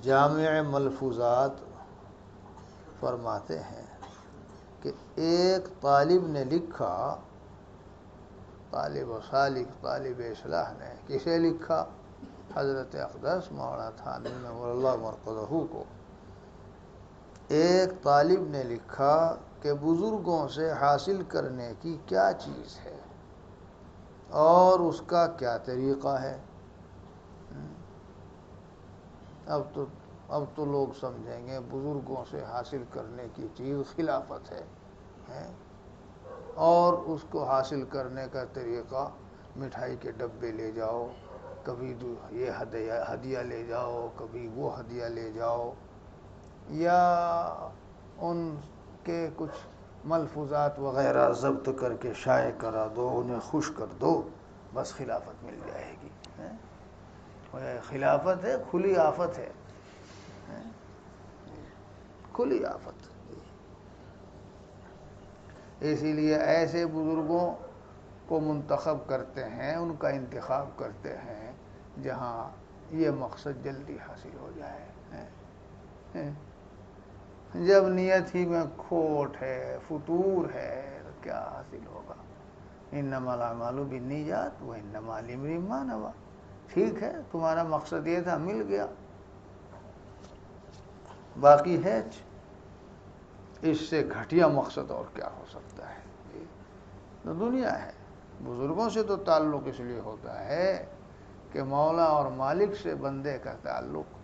جامع ملفوظات فرماتے ہیں کہ ایک طالب نے لکھا، طالب و سالک، طالب اصلاح نے کسے لکھا؟ حضرت اقدس مولانا تھانوی نور اللہ مرقدہ کو۔ ایک طالب نے لکھا کہ بزرگوں سے حاصل کرنے کی کیا چیز ہے اور اس کا کیا طریقہ ہے۔ اب تو لوگ سمجھیں گے بزرگوں سے حاصل کرنے کی چیز خلافت ہے، اور اس کو حاصل کرنے کا طریقہ مٹھائی کے ڈبے لے جاؤ، کبھی یہ ہدیہ لے جاؤ، کبھی وہ ہدیہ لے جاؤ، یا ان کے کچھ ملفوظات وغیرہ ضبط کر کے شائع کرا دو، انہیں خوش کر دو، بس خلافت مل جائے گی۔ خلافت ہے کھلی آفت ہے، کھلی آفت۔ اسی لیے ایسے بزرگوں کو منتخب کرتے ہیں، ان کا انتخاب کرتے ہیں جہاں یہ مقصد جلدی حاصل ہو جائے۔ جب نیت ہی میں کھوٹ ہے، فتور ہے، تو کیا حاصل ہوگا؟ انما الاعمال بالنیات وانما لامرئ ما نوی۔ ٹھیک ہے، تمہارا مقصد یہ تھا، مل گیا، باقی ہے اس سے گھٹیا مقصد اور کیا ہو سکتا ہے؟ تو دنیا ہے۔ بزرگوں سے تو تعلق اس لیے ہوتا ہے کہ مولا اور مالک سے بندے کا تعلق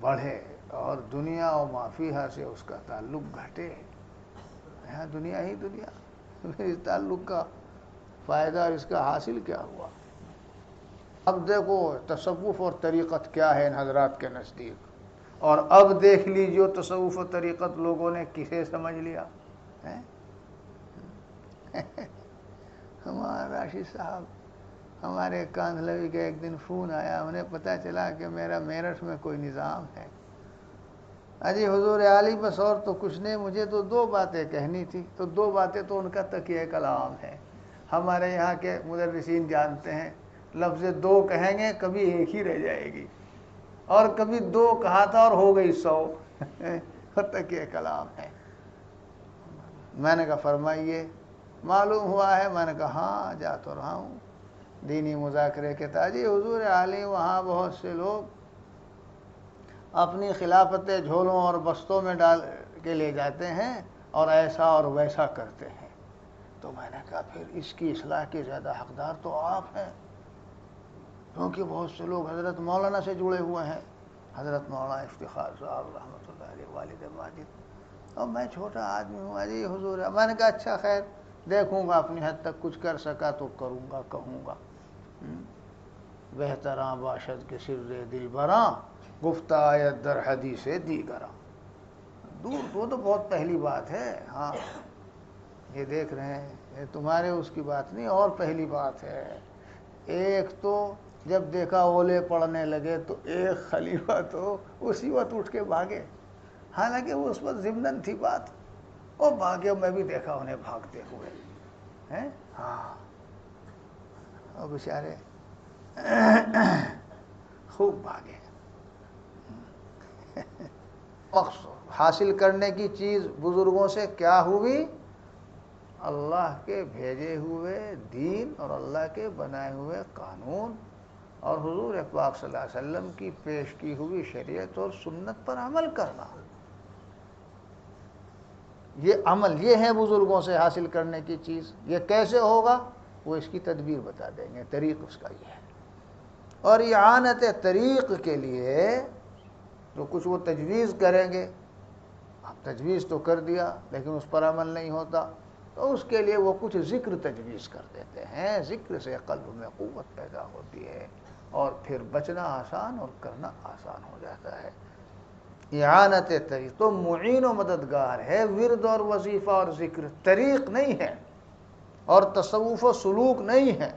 بڑھے اور دنیا و ما فیہا سے اس کا تعلق گھٹے۔ یہاں دنیا ہی دنیا، اس تعلق کا فائدہ اور اس کا حاصل کیا ہوا؟ اب دیکھو تصوف اور طریقت کیا ہے ان حضرات کے نزدیک، اور اب دیکھ لیجیے تصوف و طریقت لوگوں نے کسے سمجھ لیا ہے؟ ہمارا راشد صاحب، ہمارے کاندھلوی کا ایک دن فون آیا، انہیں پتہ چلا کہ میرا میرٹھ میں کوئی نظام ہے۔ اجی حضور عالی بس اور تو کچھ نہیں، مجھے تو دو باتیں کہنی تھی، تو دو باتیں تو ان کا تکیہ کلام ہے۔ ہمارے یہاں کے مدرسین جانتے ہیں، لفظ دو کہیں گے کبھی ایک ہی رہ جائے گی، اور کبھی دو کہا تھا اور ہو گئی 100۔ تکیہ کلام ہے۔ میں نے کہا فرمائیے، معلوم ہوا ہے؟ میں نے کہا ہاں، جا تو رہا ہوں دینی مذاکرے کے تاجی حضور عالی، وہاں بہت سے لوگ اپنی خلافتیں جھولوں اور بستوں میں ڈال کے لے جاتے ہیں اور ایسا اور ویسا کرتے ہیں۔ تو میں نے کہا پھر اس کی اصلاح کے زیادہ حقدار تو آپ ہیں، کیونکہ بہت سے لوگ حضرت مولانا سے جڑے ہوئے ہیں، حضرت مولانا افتخار صاحب رحمۃ اللہ علیہ، والد ماجد، اور میں چھوٹا آدمی ہوں۔ اجی حضور، میں نے کہا اچھا خیر، دیکھوں گا اپنی حد تک، کچھ کر سکا تو کروں گا، کہوں گا۔ بہتراں باشد کے سر دل براں، گفتہ آیت در حدیث دیگراں۔ دور وہ تو بہت پہلی بات ہے، ہاں یہ دیکھ رہے ہیں، یہ تمہارے اس کی بات نہیں، اور پہلی بات ہے۔ ایک تو جب دیکھا اولے پڑنے لگے تو ایک خلیفہ تو اسی وقت اٹھ کے بھاگے، حالانکہ وہ اس وقت ضمناً تھی بات، وہ بھاگے، میں بھی دیکھا انہیں بھاگتے ہوئے ہیں، ہاں، اور بیچارے خوب بھاگے۔ مقصود حاصل کرنے کی چیز بزرگوں سے کیا ہوئی؟ اللہ کے بھیجے ہوئے دین اور اللہ کے بنائے ہوئے قانون اور حضور پاک صلی اللہ علیہ وسلم کی پیش کی ہوئی شریعت اور سنت پر عمل کرنا۔ یہ عمل، یہ ہے بزرگوں سے حاصل کرنے کی چیز۔ یہ کیسے ہوگا؟ وہ اس کی تدبیر بتا دیں گے، طریق اس کا یہ ہے۔ اور اعانت طریق کے لیے جو کچھ وہ تجویز کریں گے، تجویز تو کر دیا لیکن اس پر عمل نہیں ہوتا، تو اس کے لیے وہ کچھ ذکر تجویز کر دیتے ہیں۔ ذکر سے قلب میں قوت پیدا ہوتی ہے اور پھر بچنا آسان اور کرنا آسان ہو جاتا ہے۔ اعانت طریق تو معین و مددگار ہے، ورد اور وظیفہ اور ذکر طریق نہیں ہے، اور تصوف و سلوک نہیں ہے۔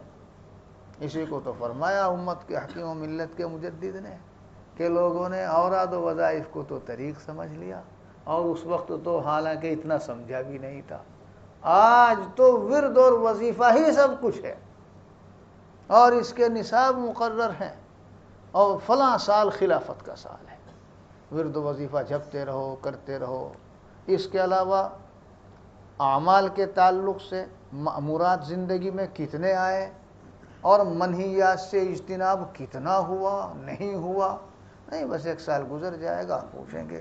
اسی کو تو فرمایا امت کے حکیم و ملت کے مجدد نے کہ لوگوں نے اوراد و وظائف کو تو طریق سمجھ لیا، اور اس وقت تو حالانکہ اتنا سمجھا بھی نہیں تھا۔ آج تو ورد اور وظیفہ ہی سب کچھ ہے، اور اس کے نصاب مقرر ہیں، اور فلاں سال خلافت کا سال ہے، ورد و وظیفہ جپتے رہو، کرتے رہو۔ اس کے علاوہ اعمال کے تعلق سے مأمورات زندگی میں کتنے آئے اور منہیات سے اجتناب کتنا ہوا، نہیں ہوا، نہیں بس 1 سال گزر جائے گا، پوچھیں گے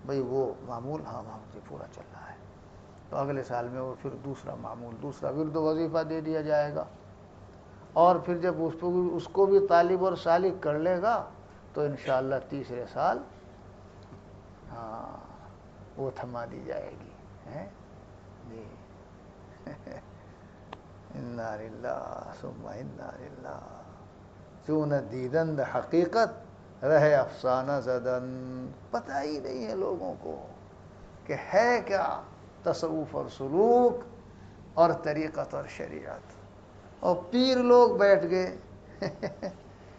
بھئی وہ معمول، ہاں جی پورا چل رہا ہے، تو اگلے سال میں وہ پھر دوسرا معمول، دوسرا ورد و وظیفہ دے دیا جائے گا، اور پھر جب اس کو بھی طالب اور سالک کر لے گا تو انشاءاللہ تیسرے سال ہاں وہ تھما دی جائے گی، جی انا للہ ثم انا للہ، چون دیدند حقیقت رہے افسانہ زدن۔ پتہ ہی نہیں ہے لوگوں کو کہ ہے کیا تصوف اور سلوک اور طریقت اور شریعت، اور پیر لوگ بیٹھ گئے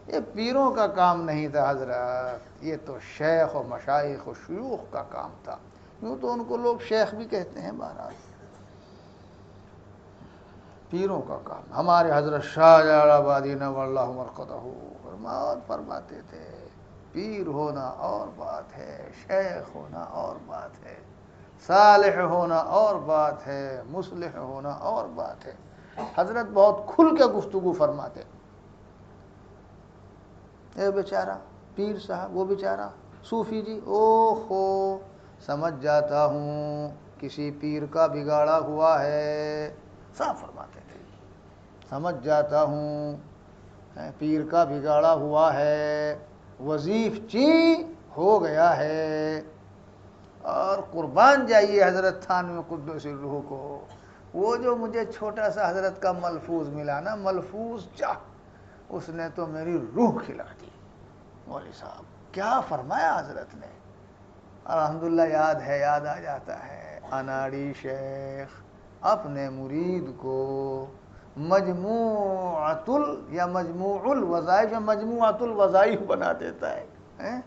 یہ پیروں کا کام نہیں تھا حضرات، یہ تو شیخ و مشائخ و شیوخ کا کام تھا، یوں تو ان کو لوگ شیخ بھی کہتے ہیں بہرحال، پیروں کا کام۔ ہمارے حضرت شاہ جلال آبادی نور اللہ مرقدہ فرماتے تھے پیر ہونا اور بات ہے، شیخ ہونا اور بات ہے، صالح ہونا اور بات ہے، مصلح ہونا اور بات ہے۔ حضرت بہت کھل کے گفتگو فرماتے، اے بیچارہ پیر صاحب، وہ بیچارہ صوفی جی، اوہو سمجھ جاتا ہوں کسی پیر کا بگاڑا ہوا ہے، صاف فرماتے تھے، سمجھ جاتا ہوں پیر کا بگاڑا ہوا ہے، وظیف چی ہو گیا ہے۔ اور قربان جائیے حضرت تھانوی قدس الروح کو، وہ جو مجھے چھوٹا سا حضرت کا ملفوظ ملا نا، ملفوظ چاہ، اس نے تو میری روح کھلا دی۔ مولوی صاحب کیا فرمایا حضرت نے، الحمدللہ یاد ہے، یاد آ جاتا ہے۔ اناڑی شیخ اپنے مرید کو مجموعۃ یا مجموع الوظائف یا مجموعۃ الوظائف بنا دیتا ہے،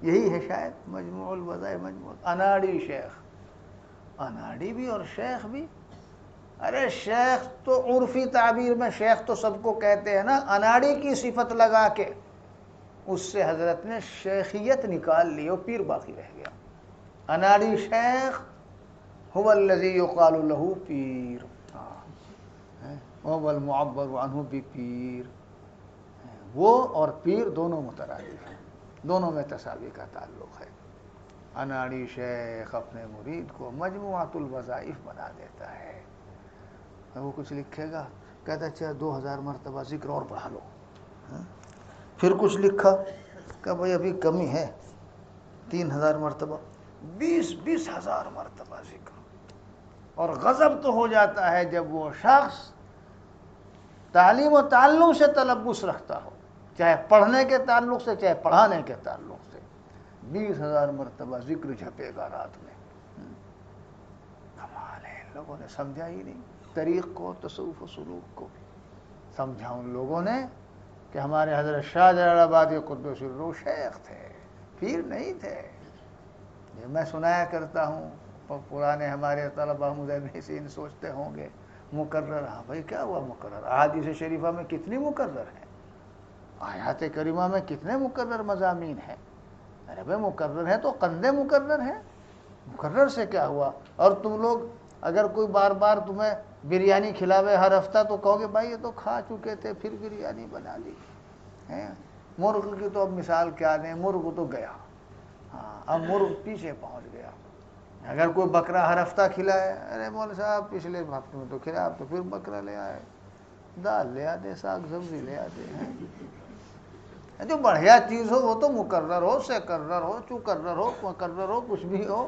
یہی ہے شاید مجموع الوظائف، اناڑی شیخ، اناڑی بھی اور شیخ بھی، ارے شیخ تو عرفی تعبیر میں شیخ تو سب کو کہتے ہیں نا، اناڑی کی صفت لگا کے اس سے حضرت نے شیخیت نکال لی اور پیر باقی رہ گیا۔ اناڑی شیخ هو الذی یقال له پیر، والمعبر عنہ بپیر، وہ اور پیر دونوں مترادف ہیں، دونوں میں تساوی کا تعلق ہے۔ اناڑی شیخ اپنے مرید کو مجموعۃ الوظائف بنا دیتا ہے، وہ کچھ لکھے گا کہتا اچھا 2000 مرتبہ ذکر اور بڑھا لو، پھر کچھ لکھا کہ بھئی ابھی کمی ہے 3000 مرتبہ، 20,000 مرتبہ ذکر، اور غضب تو ہو جاتا ہے جب وہ شخص تعلیم و تعلم سے تلبس رکھتا ہو، چاہے پڑھنے کے تعلق سے چاہے پڑھانے کے تعلق سے، 20,000 مرتبہ ذکر جھپے گا رات میں۔ کمال ہے، ان لوگوں نے سمجھا ہی نہیں طریق کو، تصوف و سلوک کو سمجھا ان لوگوں نے کہ ہمارے حضرت شاہ جلال آبادی قدس الروح شیخ تھے، پیر نہیں تھے۔ میں سنایا کرتا ہوں، پرانے ہمارے طلبہ مدرسین سوچتے ہوں گے مقرر، ہاں بھائی کیا ہوا مقرر؟ احادیث شریفہ میں کتنی مقرر ہیں، آیات کریمہ میں کتنے مقرر مضامین ہیں؟ ارے بھائی مقرر ہے تو قندے مقرر ہیں، مقرر سے کیا ہوا؟ اور تم لوگ اگر کوئی بار بار تمہیں بریانی کھلاوے ہر ہفتہ تو کہو گے بھائی یہ تو کھا چکے تھے پھر بریانی بنا لی ہے۔ مرغ کی تو اب مثال کیا دیں، مرغ تو گیا، ہاں اب مرغ پیچھے پہنچ گیا۔ اگر کوئی بکرا ہر ہفتہ کھلائے، ارے مول صاحب پچھلے ہفتے میں تو کھلایا، اب تو پھر بکرا لے آئے، دال لے آتے، ساگ سبزی لے آتے ہیں۔ جو بڑھیا چیز ہو وہ تو مقرر ہو، سکرر ہو، چکرر ہو، مقرر ہو، کچھ بھی ہو۔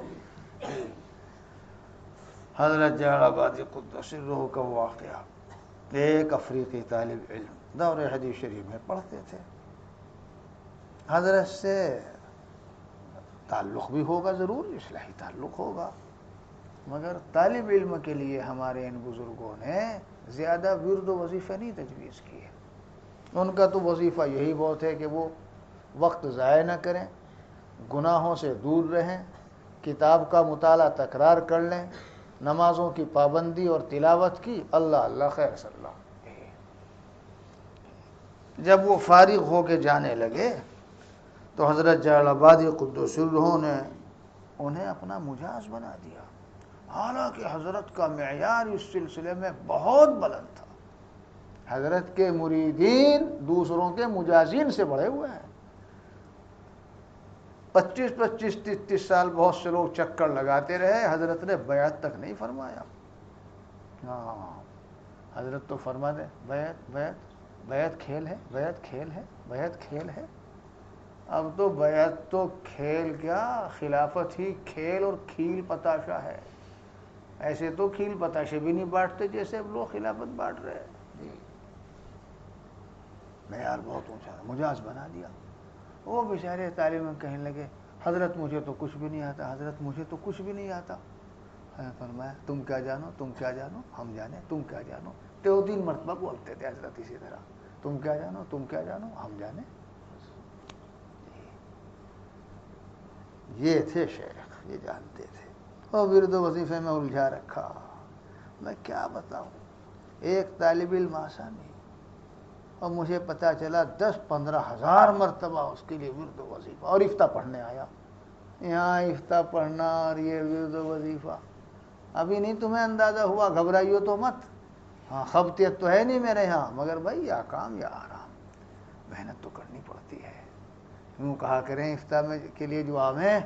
حضرت جلال آبادی قدس الروح کا واقعہ، ایک افریقی طالب علم دور حدیث شریف میں پڑھتے تھے، حضرت سے تعلق بھی ہوگا، ضرور اصلاحی تعلق ہوگا، مگر طالب علم کے لیے ہمارے ان بزرگوں نے زیادہ ورد و وظیفہ نہیں تجویز کیے۔ ان کا تو وظیفہ یہی بہت ہے کہ وہ وقت ضائع نہ کریں، گناہوں سے دور رہیں، کتاب کا مطالعہ تکرار کر لیں، نمازوں کی پابندی اور تلاوت کی، اللہ اللہ خیر صلی اللہ۔ جب وہ فارغ ہو کے جانے لگے تو حضرت جلال آبادی قدس الروح نے انہیں اپنا مجاز بنا دیا، حالانکہ حضرت کا معیار اس سلسلے میں بہت بلند تھا۔ حضرت کے مریدین دوسروں کے مجازین سے بڑے ہوئے ہیں۔ 25 30 سال بہت سے لوگ چکر لگاتے رہے، حضرت نے بیعت تک نہیں فرمایا۔ ہاں، حضرت تو فرما دے بیعت بیعت بیعت کھیل ہے، بیعت کھیل ہے، بیعت کھیل ہے۔ اب تو بیعت تو کھیل کیا، خلافت ہی کھیل اور کھیل پتاشا ہے۔ ایسے تو کھیل پتاشے بھی نہیں بانٹتے جیسے اب لوگ خلافت بانٹ رہے ہیں۔ جی، معیار بہت اونچا ہے، مجاز بنا دیا۔ وہ بیچارے تعلیم میں کہنے لگے حضرت مجھے تو کچھ بھی نہیں آتا، حضرت مجھے تو کچھ بھی نہیں آتا۔ فرمایا تم کیا جانو، تم کیا جانو، ہم جانے، تم کیا جانو۔ 3 مرتبہ بولتے تھے حضرت اسی طرح، تم کیا جانو، تم کیا جانو، ہم جانے۔ یہ تھے شیخ، یہ جانتے تھے، اور ورد و وظیفے میں الجھا رکھا۔ میں کیا بتاؤں، ایک طالب علم آسانی، اور مجھے پتا چلا 10-15 ہزار مرتبہ اس کے لیے ورد و وظیفہ، اور افتاء پڑھنے آیا۔ یہاں افتاء پڑھنا اور یہ ورد و وظیفہ، ابھی نہیں تمہیں اندازہ ہوا، گھبرائیو تو مت۔ ہاں، خبطیت تو ہے نہیں میرے ہاں، مگر بھائی یا کام یا آرام، محنت تو کرنی پڑتی ہے۔ یوں کہا کریں افتاء میں کے لیے جو آویں،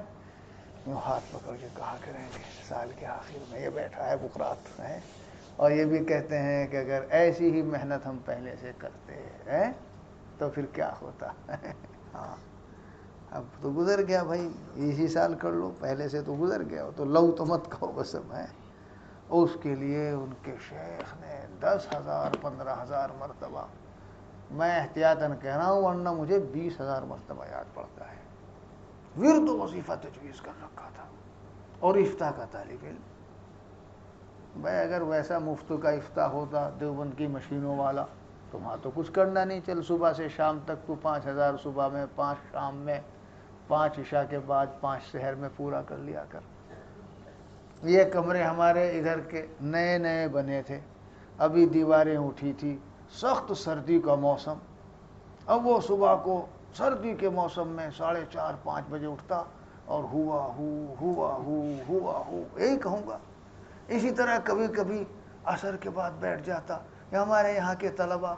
یوں ہاتھ پکڑ کے کہا کریں کہ سال کے آخر میں یہ بیٹھا ہے بقرات ہے، اور یہ بھی کہتے ہیں کہ اگر ایسی ہی محنت ہم پہلے سے کرتے ہیں تو پھر کیا ہوتا۔ ہاں، اب تو گزر گیا بھائی، اسی سال کر لو، پہلے سے تو گزر گیا ہو، تو لو تو مت کہو بس اب ہے۔ اس کے لیے ان کے شیخ نے 10,000 15,000 مرتبہ، میں احتیاطاً کہہ رہا ہوں ورنہ مجھے 20,000 مرتبہ یاد پڑتا ہے، ورد و وظیفہ تجویز کر رکھا تھا۔ اور افتاء کا طالب علم، بھائی اگر ویسا مفتو کا افتاء ہوتا دیوبند کی مشینوں والا تو وہاں تو کچھ کرنا نہیں، چل صبح سے شام تک تو 5,000 صبح میں، 5 شام میں، 5 عشاء کے بعد، 5 سحر میں پورا کر لیا کر۔ یہ کمرے ہمارے ادھر کے نئے نئے بنے تھے، ابھی دیواریں اٹھی تھی، سخت سردی کا موسم، اب وہ صبح کو سردی کے موسم میں 4:30-5 بجے اٹھتا اور ہوا ہو یہی کہوں گا۔ اسی طرح کبھی کبھی عصر کے بعد بیٹھ جاتا، یا ہمارے یہاں کے طلباء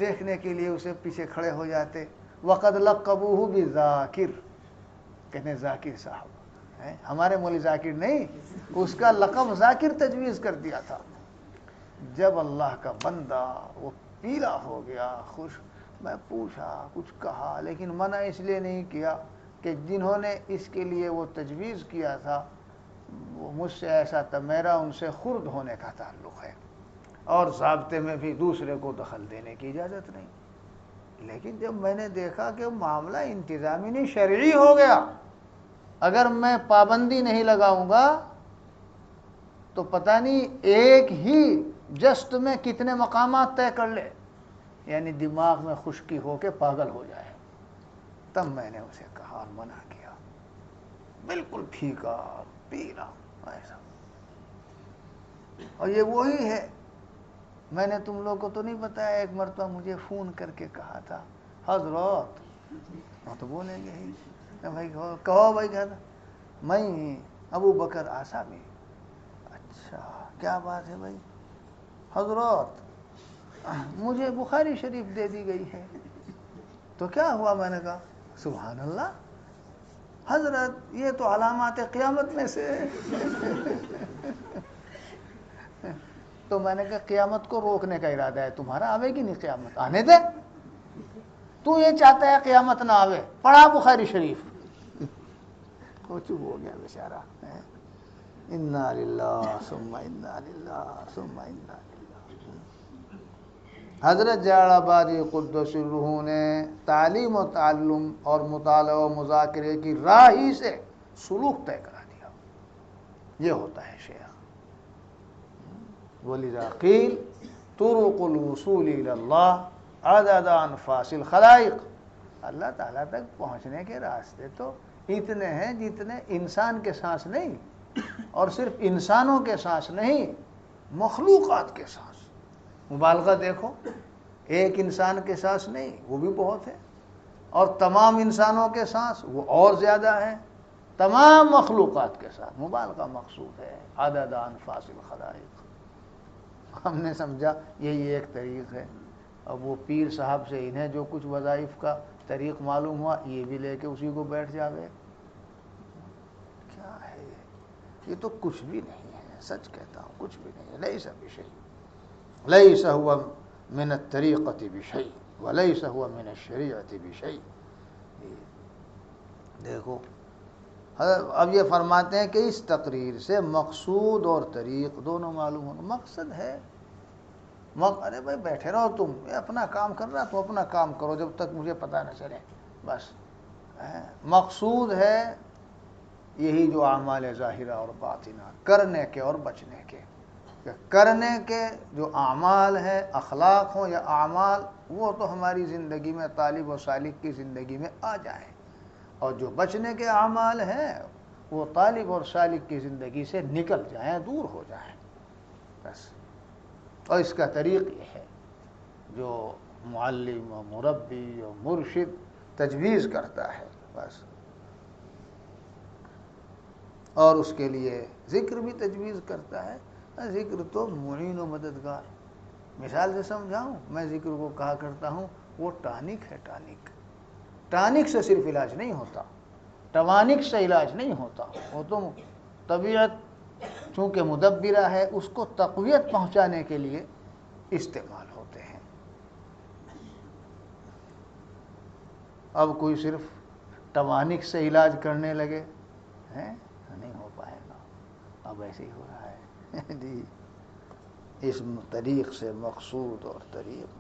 دیکھنے کے لیے اسے پیچھے کھڑے ہو جاتے، وقد لقبوہ بذاکر، کہنے ذاکر صاحب، ہمارے مولی ذاکر نہیں، اس کا لقب ذاکر تجویز کر دیا تھا۔ جب اللہ کا بندہ وہ پیلا ہو گیا، خوش، میں پوچھا، کچھ کہا، لیکن منع اس لیے نہیں کیا کہ جنہوں نے اس کے لیے وہ تجویز کیا تھا وہ مجھ سے ایسا تھا، میرا ان سے خرد ہونے کا تعلق ہے، اور ضابطے میں بھی دوسرے کو دخل دینے کی اجازت نہیں۔ لیکن جب میں نے دیکھا کہ معاملہ انتظامی نہیں شرعی ہو گیا، اگر میں پابندی نہیں لگاؤں گا تو پتہ نہیں ایک ہی جست میں کتنے مقامات طے کر لے، یعنی دماغ میں خشکی ہو کے پاگل ہو جائے۔ تب میں نے اسے کہا اور منع کیا، بالکل پھیکا پیلا ایسا۔ اور یہ وہی ہے، میں نے تم لوگ کو تو نہیں بتایا، ایک مرتبہ مجھے فون کر کے کہا تھا حضرات، وہ تو بولیں گے ہی، بھائی کہو بھائی، کہتا میں ابو بکر آصابی۔ اچھا کیا بات ہے بھائی؟ حضرات مجھے بخاری شریف دے دی گئی ہے، تو کیا ہوا؟ میں نے کہا سبحان اللہ حضرت، یہ تو علامات قیامت میں سے ہے۔ تو میں نے کہا قیامت کو روکنے کا ارادہ ہے تمہارا، آوے گی نہیں قیامت؟ آنے دے، تو یہ چاہتا ہے قیامت نہ آوے، پڑھا بخاری شریف۔ وہ چپ ہو گیا بیچارہ۔ انا للہ ثم انا للہ ثم انا للہ۔ حضرت جلال آبادی قدس الروح نے تعلیم و تعلم اور مطالعہ و مذاکرے کی راہ ہی سے سلوک طے کرا دیا، یہ ہوتا ہے شیخ۔ وَلِذَا قِيلَ طُرُقُ الْوُصُولِ إِلَى اللَّهِ عَدَدَ أَنفَاسِ الْخَلَائِقِ، اللہ تعالیٰ تک پہنچنے کے راستے تو اتنے ہیں جتنے انسان کے سانس نہیں، اور صرف انسانوں کے سانس نہیں، مخلوقات کے سانس۔ مبالغہ دیکھو، ایک انسان کے سانس نہیں، وہ بھی بہت ہے، اور تمام انسانوں کے ساتھ وہ اور زیادہ ہے، تمام مخلوقات کے ساتھ مبالغہ مقصود ہے، عدد انفاس الخلائق۔ ہم نے سمجھا یہی ایک طریق ہے۔ اب وہ پیر صاحب سے انہیں جو کچھ وظائف کا طریق معلوم ہوا، یہ بھی لے کے اسی کو بیٹھ جاوے۔ کیا ہے یہ تو کچھ بھی نہیں ہے، سچ کہتا ہوں کچھ بھی نہیں ہے۔ لیس بشیء، لیس هو من الطریقۃ بشیء ولیس هو من الشریعۃ بشیء۔ دیکھو اب یہ فرماتے ہیں کہ اس تقریر سے مقصود اور طریق دونوں معلوم ہونا۔ مقصد ہے ارے بھائی بیٹھے رہو تم، اپنا کام کر رہا تو اپنا کام کرو جب تک مجھے پتہ نہ چلے، بس۔ مقصود ہے یہی جو اعمال ظاہرہ اور باطنہ، کرنے کے اور بچنے کے۔ کرنے کے جو اعمال ہیں، اخلاق ہوں یا اعمال، وہ تو ہماری زندگی میں، طالب و سالک کی زندگی میں آ جائیں، اور جو بچنے کے اعمال ہیں وہ طالب اور سالک کی زندگی سے نکل جائیں، دور ہو جائیں، بس۔ اور اس کا طریق یہ ہے جو معلم و مربی و مرشد تجویز کرتا ہے، بس۔ اور اس کے لیے ذکر بھی تجویز کرتا ہے۔ ذکر تو معین و مددگار، مثال سے سمجھاؤں، میں ذکر کو کہا کرتا ہوں وہ ٹانک ہے، ٹانک۔ ٹانک سے صرف علاج نہیں ہوتا، ٹوانک سے علاج نہیں ہوتا، وہ تو طبیعت چونکہ مدبرہ ہے، اس کو تقویت پہنچانے کے لیے استعمال ہوتے ہیں۔ اب کوئی صرف ٹوانک سے علاج کرنے لگے نہیں ہو پائے گا۔ اب ایسے ہی ہو رہا ہے جی، اس طریق سے مقصود اور طریق